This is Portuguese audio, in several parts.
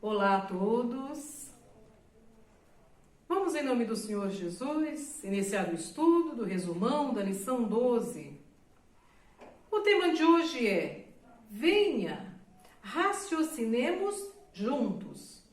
Olá a todos. Vamos, em nome do Senhor Jesus, iniciar o estudo do resumão da lição 12. O tema de hoje é: venha, raciocinemos juntos.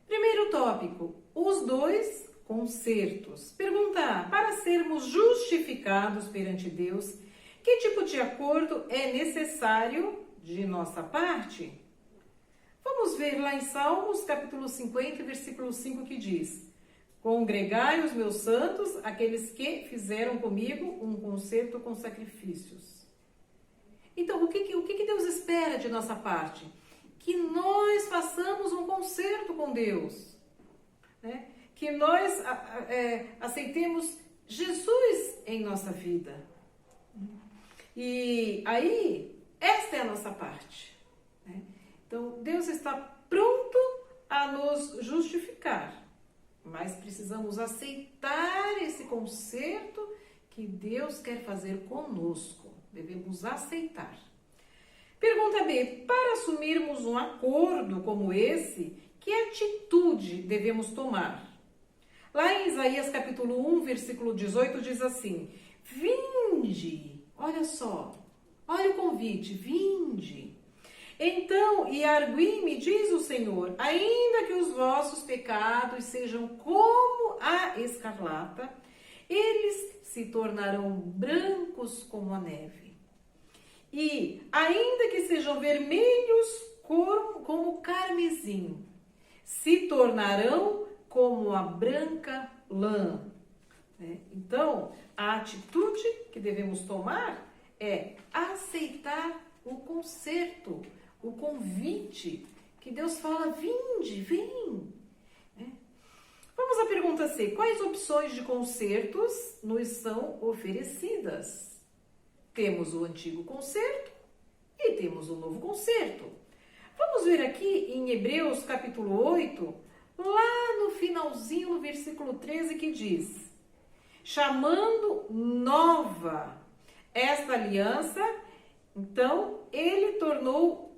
Primeiro tópico: os dois concertos. Pergunta: para sermos justificados perante Deus, que tipo de acordo é necessário de nossa parte? Vamos ver lá em Salmos, capítulo 50, versículo 5, que diz: congregai os meus santos, aqueles que fizeram comigo um concerto com sacrifícios. Então, o que Deus espera de nossa parte? Que nós façamos um concerto com Deus, né? Que nós aceitemos Jesus em nossa vida. E aí, esta é a nossa parte, né? Então, Deus está pronto a nos justificar, mas precisamos aceitar esse concerto que Deus quer fazer conosco. Devemos aceitar. Pergunta B: para assumirmos um acordo como esse, que atitude devemos tomar? Lá em Isaías capítulo 1, versículo 18, diz assim: vinde, olha só, olha o convite, vinde. Então, e argui-me, diz o Senhor, ainda que os vossos pecados sejam como a escarlata, eles se tornarão brancos como a neve. E, ainda que sejam vermelhos como o carmesim, se tornarão como a branca lã. Então, a atitude que devemos tomar é aceitar o concerto, o convite que Deus fala: vinde, vem. Vamos à pergunta C: quais opções de concertos nos são oferecidas? Temos o antigo concerto e temos o novo concerto. Vamos ver aqui em Hebreus capítulo 8, lá no finalzinho, no versículo 13, que diz: chamando nova esta aliança, então ele tornou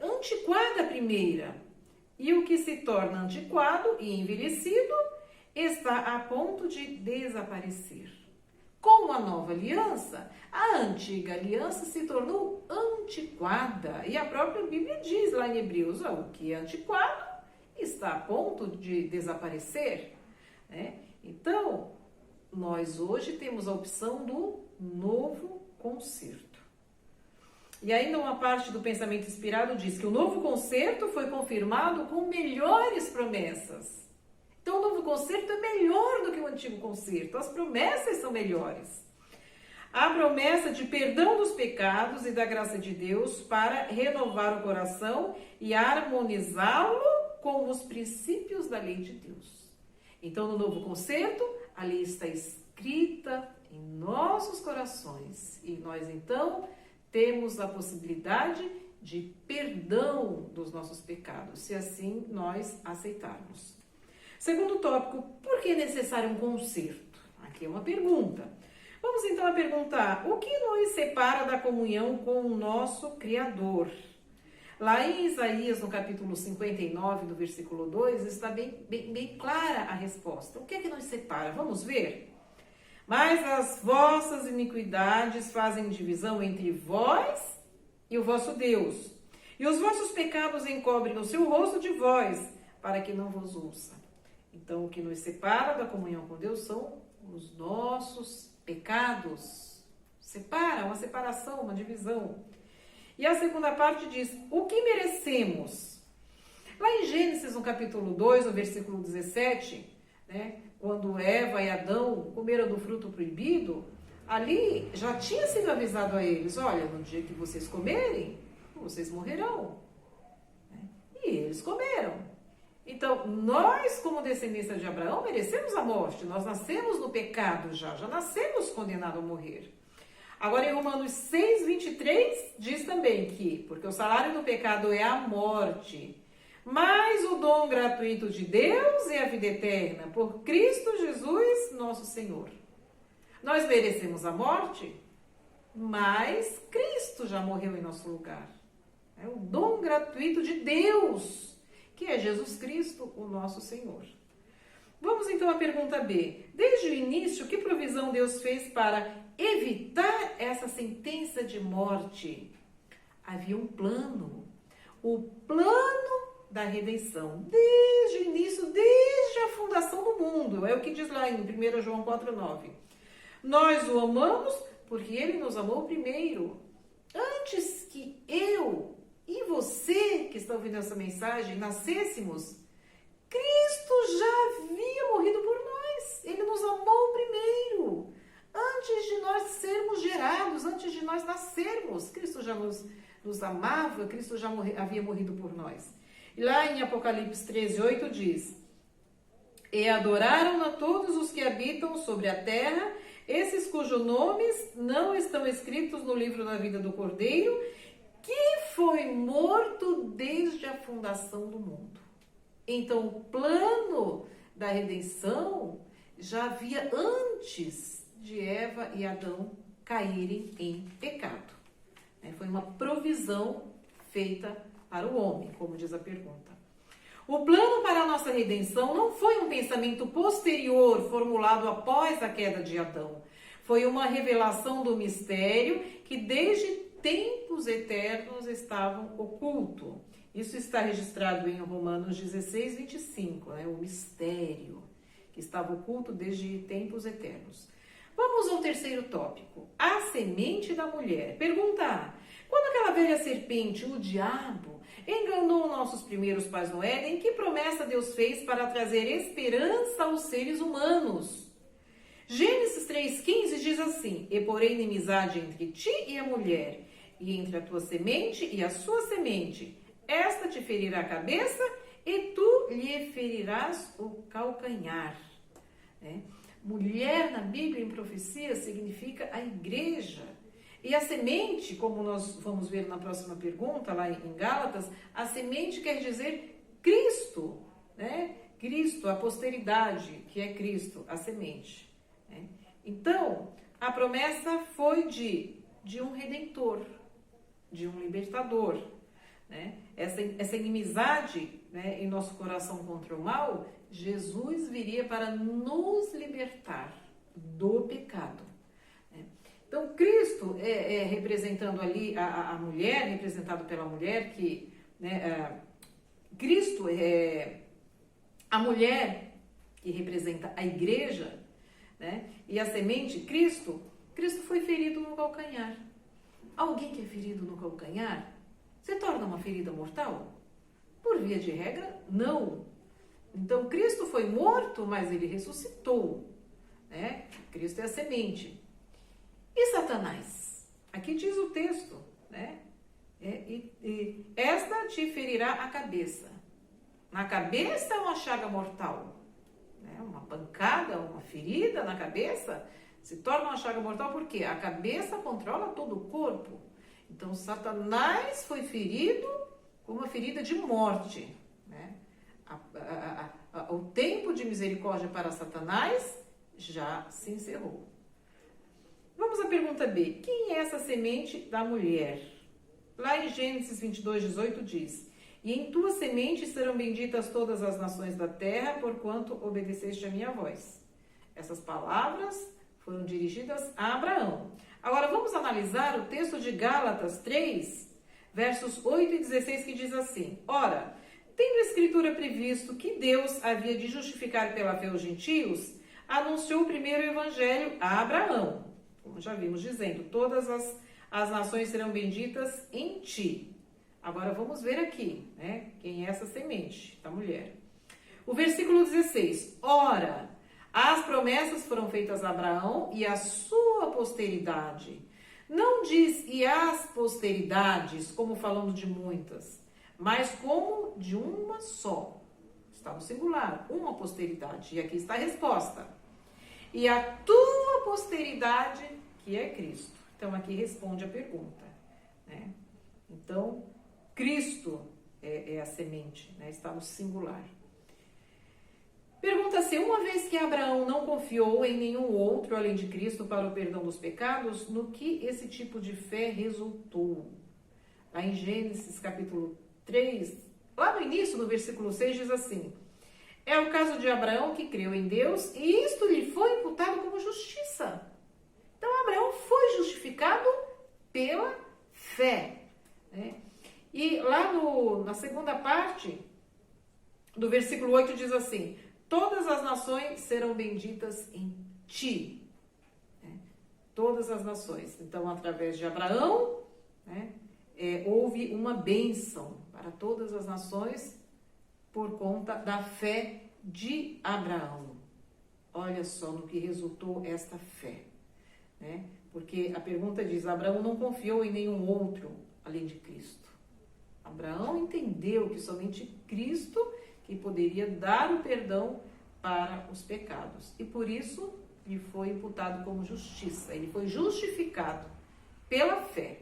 antiquada a primeira, e o que se torna antiquado e envelhecido está a ponto de desaparecer. Com a nova aliança, a antiga aliança se tornou antiquada, e a própria Bíblia diz lá em Hebreus: o que é antiquado está a ponto de desaparecer, né? Então, nós hoje temos a opção do novo concerto. E ainda uma parte do pensamento inspirado diz que o novo concerto foi confirmado com melhores promessas. Então, o novo concerto é melhor do que o antigo concerto. As promessas são melhores. A promessa de perdão dos pecados e da graça de Deus para renovar o coração e harmonizá-lo com os princípios da lei de Deus. Então, no novo concerto, a lei está escrita em nossos corações. E nós, então, temos a possibilidade de perdão dos nossos pecados, se assim nós aceitarmos. Segundo tópico: por que é necessário um concerto? Aqui é uma pergunta. Vamos então a perguntar: o que nos separa da comunhão com o nosso Criador? Lá em Isaías, no capítulo 59, do versículo 2, está bem clara a resposta. O que é que nos separa? Vamos ver? Mas as vossas iniquidades fazem divisão entre vós e o vosso Deus, e os vossos pecados encobrem o seu rosto de vós, para que não vos ouça. Então, o que nos separa da comunhão com Deus são os nossos pecados. Separa, uma separação, uma divisão. E a segunda parte diz: o que merecemos? Lá em Gênesis, no capítulo 2, no versículo 17, né? Quando Eva e Adão comeram do fruto proibido, ali já tinha sido avisado a eles: olha, no dia que vocês comerem, vocês morrerão. E eles comeram. Então, nós, como descendência de Abraão, merecemos a morte. Nós nascemos no pecado já nascemos condenados a morrer. Agora, em Romanos 6, 23, diz também que, porque o salário do pecado é a morte, mas o dom gratuito de Deus é a vida eterna, por Cristo Jesus, nosso Senhor. Nós merecemos a morte, mas Cristo já morreu em nosso lugar. É o dom gratuito de Deus, que é é Jesus Cristo, o nosso Senhor. Vamos então à pergunta B. Desde o início, que provisão Deus fez para evitar essa sentença de morte? Havia um plano. O plano da redenção. Desde o início, desde a fundação do mundo. É o que diz lá em 1 João 4,9. Nós o amamos porque ele nos amou primeiro. Antes que eu e você, que está ouvindo essa mensagem, nascêssemos, Cristo já havia morrido por nós. Ele nos amou primeiro. Antes de nós sermos gerados, antes de nós nascermos, Cristo já nos amava, Cristo já havia morrido por nós. E lá em Apocalipse 13:8 diz: E adoraram a todos os que habitam sobre a terra, esses cujos nomes não estão escritos no livro da vida do Cordeiro, que foi morto desde a fundação do mundo. Então, o plano da redenção já havia antes de Eva e Adão caírem em pecado. Foi uma provisão feita para o homem, como diz a pergunta. O plano para a nossa redenção não foi um pensamento posterior formulado após a queda de Adão. Foi uma revelação do mistério que desde tempos eternos estavam oculto. Isso está registrado em Romanos 16:25, o mistério que estava oculto desde tempos eternos. Vamos ao terceiro tópico, a semente da mulher. Pergunta A. Quando aquela velha serpente, o diabo, enganou nossos primeiros pais no Éden, que promessa Deus fez para trazer esperança aos seres humanos? Gênesis 3,15 diz assim: E porém inimizade entre ti e a mulher, e entre a tua semente e a sua semente. Esta te ferirá a cabeça e tu lhe ferirás o calcanhar. Mulher na Bíblia, em profecia, significa a igreja. E a semente, como nós vamos ver na próxima pergunta, lá em Gálatas, a semente quer dizer Cristo, Cristo, a posteridade, que é Cristo, a semente. Então, a promessa foi de um redentor, de um libertador. Essa inimizade em nosso coração contra o mal, Jesus viria para nos libertar do pecado. Então, Cristo representando ali a mulher, representado pela mulher, que Cristo é a mulher que representa a igreja, e a semente, Cristo foi ferido no calcanhar. Alguém que é ferido no calcanhar se torna uma ferida mortal? Por via de regra, não. Então, Cristo foi morto, mas ele ressuscitou. Cristo é a semente. E Satanás? Aqui diz o texto, e esta te ferirá a cabeça. Na cabeça é uma chaga mortal. Uma pancada, uma ferida na cabeça se torna uma chaga mortal porque a cabeça controla todo o corpo. Então, Satanás foi ferido com uma ferida de morte. O tempo de misericórdia para Satanás já se encerrou. Vamos à pergunta B. Quem é essa semente da mulher? Lá em Gênesis 22:18 diz: E em tua semente serão benditas todas as nações da terra, porquanto obedeceste a minha voz. Essas palavras foram dirigidas a Abraão. Agora vamos analisar o texto de Gálatas 3, versos 8 e 16, que diz assim: Ora, tendo a Escritura previsto que Deus havia de justificar pela fé os gentios, anunciou primeiro o evangelho a Abraão. Como já vimos dizendo, todas as nações serão benditas em ti. Agora vamos ver aqui, quem é essa semente da mulher. O versículo 16. Ora, as promessas foram feitas a Abraão e a sua posteridade. Não diz e as posteridades, como falando de muitas, mas como de uma só. Está no singular, uma posteridade. E aqui está a resposta. E a tua posteridade, que é Cristo. Então, aqui responde a pergunta. Então, Cristo é a semente, está no singular. Pergunta-se, uma vez que Abraão não confiou em nenhum outro além de Cristo para o perdão dos pecados, no que esse tipo de fé resultou? Lá em Gênesis capítulo 3, lá no início, no versículo 6, diz assim: é o caso de Abraão que creu em Deus e isto lhe foi imputado como justiça. Então, Abraão foi justificado pela fé, né? E lá na segunda parte do versículo 8 diz assim: todas as nações serão benditas em ti. Todas as nações. Então, através de Abraão, né, houve uma bênção para todas as nações por conta da fé de Abraão. Olha só no que resultou esta fé, né? Porque a pergunta diz: Abraão não confiou em nenhum outro além de Cristo. Abraão entendeu que somente Cristo que poderia dar o perdão para os pecados. E por isso lhe foi imputado como justiça. Ele foi justificado pela fé,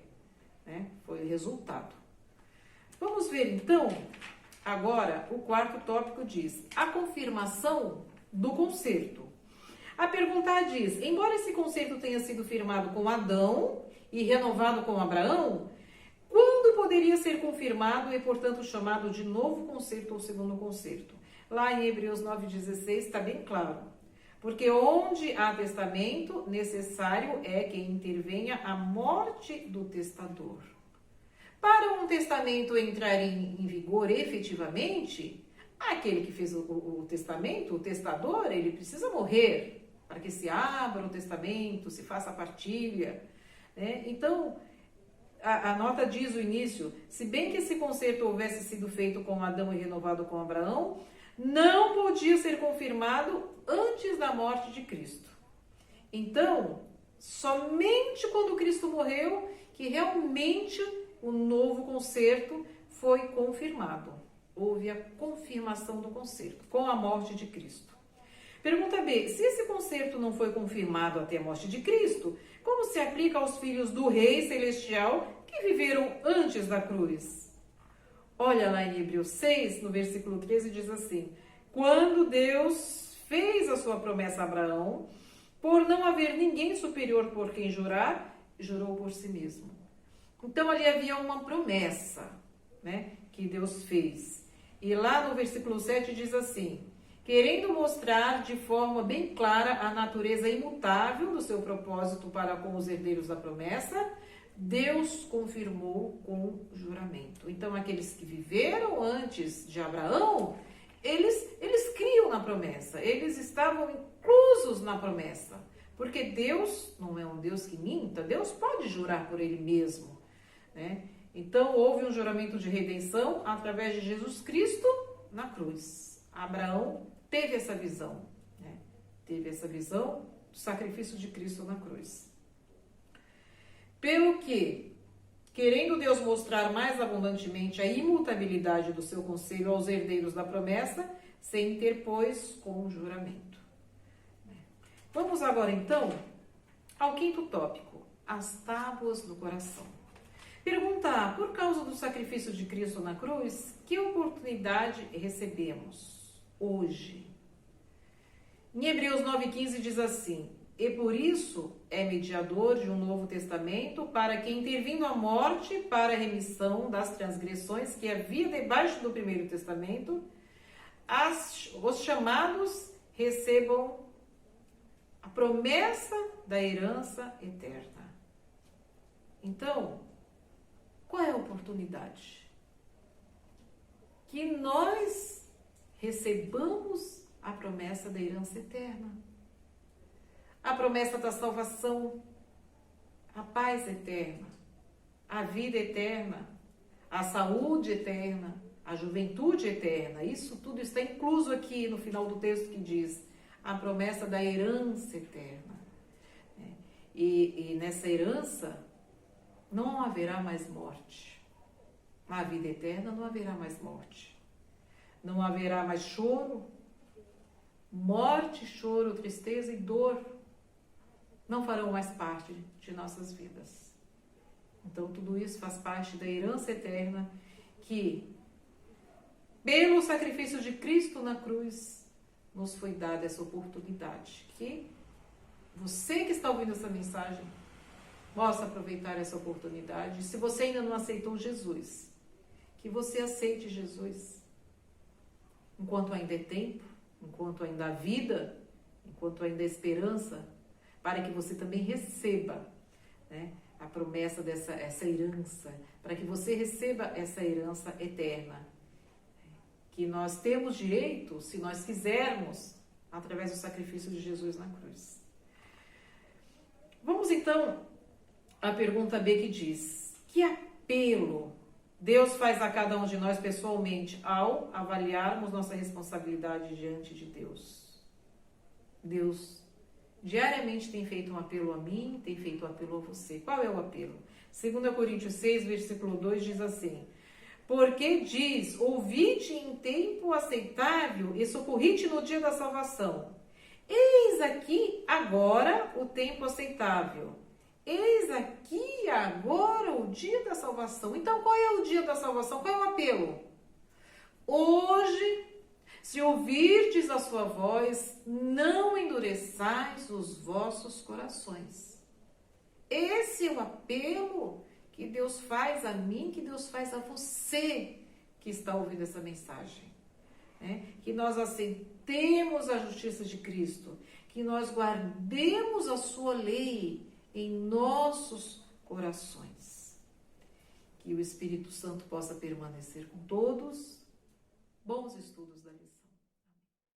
né? Foi o resultado. Vamos ver então, agora, o quarto tópico diz: a confirmação do concerto. A pergunta diz: embora esse concerto tenha sido firmado com Adão e renovado com Abraão, quando poderia ser confirmado e, portanto, chamado de novo concerto ou segundo concerto? Lá em Hebreus 9,16 está bem claro. Porque onde há testamento, necessário é que intervenha a morte do testador. Para um testamento entrar em vigor efetivamente, aquele que fez o testamento, o testador, ele precisa morrer para que se abra o testamento, se faça a partilha, né? Então, a nota diz o início: se bem que esse concerto houvesse sido feito com Adão e renovado com Abraão, não podia ser confirmado antes da morte de Cristo. Então, somente quando Cristo morreu que realmente o novo concerto foi confirmado. Houve a confirmação do concerto com a morte de Cristo. Pergunta B: se esse concerto não foi confirmado até a morte de Cristo, como se aplica aos filhos do Rei Celestial que viveram antes da cruz? Olha lá em Hebreus 6, no versículo 13, diz assim: quando Deus fez a sua promessa a Abraão, por não haver ninguém superior por quem jurar, jurou por si mesmo. Então ali havia uma promessa, né, que Deus fez. E lá no versículo 7 diz assim: querendo mostrar de forma bem clara a natureza imutável do seu propósito para com os herdeiros da promessa, Deus confirmou com juramento. Então, aqueles que viveram antes de Abraão, eles criam na promessa, eles estavam inclusos na promessa, porque Deus não é um Deus que minta, Deus pode jurar por ele mesmo, né? Então, houve um juramento de redenção através de Jesus Cristo na cruz. Abraão teve essa visão, né? Teve essa visão do sacrifício de Cristo na cruz. Pelo que, querendo Deus mostrar mais abundantemente a imutabilidade do seu conselho aos herdeiros da promessa, se interpôs com o juramento. Vamos agora, então, ao quinto tópico: as tábuas do coração. Pergunta A: por causa do sacrifício de Cristo na cruz, que oportunidade recebemos hoje? Em Hebreus 9,15 diz assim: e por isso é mediador de um novo testamento, para que, intervindo a morte para a remissão das transgressões que havia debaixo do primeiro testamento, os chamados recebam a promessa da herança eterna. Então, qual é a oportunidade? Que nós recebamos a promessa da herança eterna. A promessa da salvação, a paz eterna, a vida eterna, a saúde eterna, a juventude eterna. Isso tudo está incluso aqui no final do texto que diz a promessa da herança eterna. E nessa herança não haverá mais morte. Na vida eterna não haverá mais morte. Não haverá mais choro, morte, choro, tristeza e dor. Não farão mais parte de nossas vidas. Então, tudo isso faz parte da herança eterna que, pelo sacrifício de Cristo na cruz, nos foi dada essa oportunidade. Que você que está ouvindo essa mensagem possa aproveitar essa oportunidade. Se você ainda não aceitou Jesus, que você aceite Jesus. Enquanto ainda é tempo, enquanto ainda há vida, enquanto ainda há esperança, para que você também receba, né, a promessa essa herança, para que você receba essa herança eterna, que nós temos direito, se nós quisermos, através do sacrifício de Jesus na cruz. Vamos então à pergunta B, que diz: que apelo Deus faz a cada um de nós pessoalmente ao avaliarmos nossa responsabilidade diante de Deus? Deus diariamente tem feito um apelo a mim, tem feito um apelo a você. Qual é o apelo? 2 Coríntios 6, versículo 2 diz assim: porque diz, ouvi-te em tempo aceitável e socorri-te no dia da salvação. Eis aqui agora o tempo aceitável. Eis aqui agora o dia da salvação. Então, qual é o dia da salvação? Qual é o apelo? Hoje, se ouvirdes a sua voz, não endureçais os vossos corações. Esse é o apelo que Deus faz a mim, que Deus faz a você que está ouvindo essa mensagem. Né? Que nós aceitemos a justiça de Cristo, que nós guardemos a sua lei em nossos corações. Que o Espírito Santo possa permanecer com todos. Bons estudos da lição.